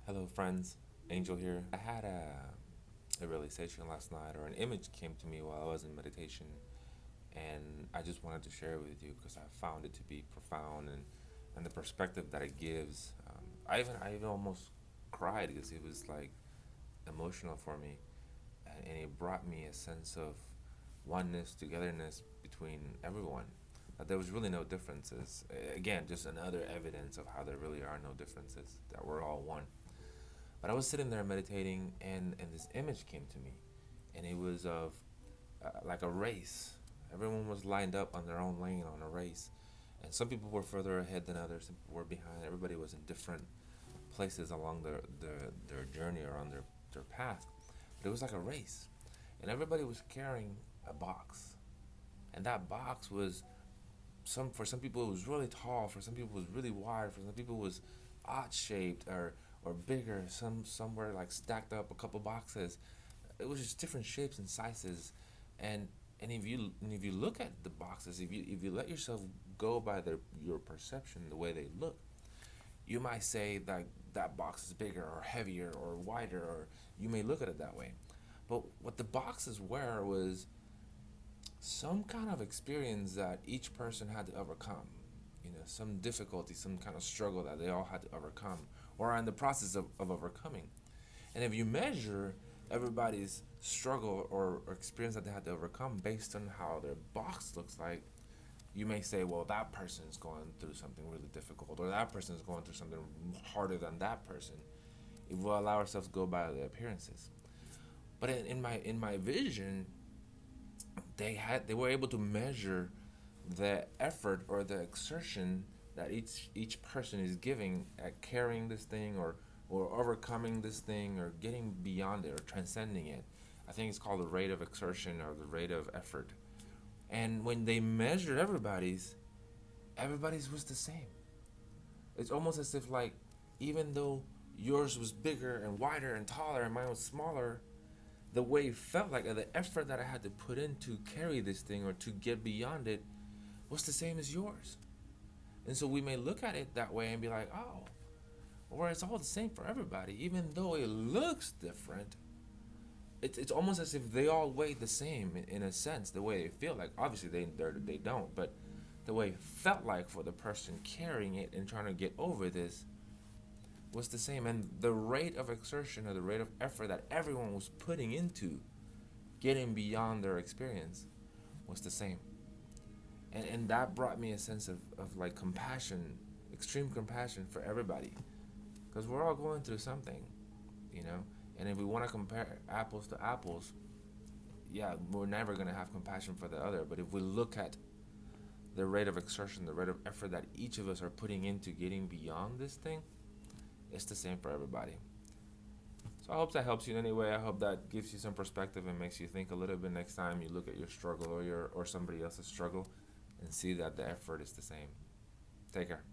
Hello, friends. Angel here. I had a realization last night, or an image came to me while I was in meditation, and I just wanted to share it with you because I found it to be profound and the perspective that it gives. I even almost cried because it was like emotional for me, and it brought me a sense of oneness, togetherness between everyone. That there was really no differences. Again, just another evidence of how there really are no differences. That we're all one. But I was sitting there meditating, and this image came to me, and it was of like a race. Everyone was lined up on their own lane on a race, and some people were further ahead than others. Some people were behind. Everybody was in different places along their journey or on their path. But it was like a race, and everybody was carrying a box, and that box was for some people it was really tall, for some people it was really wide, for some people it was odd shaped or bigger. Some were like stacked up a couple boxes. It was just different shapes and sizes, and if you look at the boxes, if you let yourself go by your perception, the way they look, you might say that that box is bigger or heavier or wider, or you may look at it that way. But what the boxes were was some kind of experience that each person had to overcome. Some difficulty, some kind of struggle that they all had to overcome or are in the process of overcoming. And if you measure everybody's struggle or experience that they had to overcome based on how their box looks like, you may say, well, that person's going through something really difficult, or that person's going through something harder than that person. If we allow ourselves to go by the appearances. But in my vision, they were able to measure the effort or the exertion that each person is giving at carrying this thing or overcoming this thing or getting beyond it or transcending it. I think it's called the rate of exertion or the rate of effort. And when they measured everybody's was the same. It's almost as if, like, even though yours was bigger and wider and taller and mine was smaller, the way it felt like, the effort that I had to put in to carry this thing or to get beyond it was the same as yours. And so we may look at it that way and be like, oh, or it's all the same for everybody, even though it looks different. It's almost as if they all weigh the same in a sense, the way they feel. Like, obviously they don't, but the way it felt like for the person carrying it and trying to get over this was the same. And the rate of exertion or the rate of effort that everyone was putting into getting beyond their experience was the same. And that brought me a sense of like compassion, extreme compassion for everybody, because we're all going through something, you know. And if we want to compare apples to apples, yeah, we're never going to have compassion for the other. But if we look at the rate of exertion, the rate of effort that each of us are putting into getting beyond this thing, it's the same for everybody. So I hope that helps you in any way. I hope that gives you some perspective and makes you think a little bit next time you look at your struggle or somebody else's struggle, and see that the effort is the same. Take care.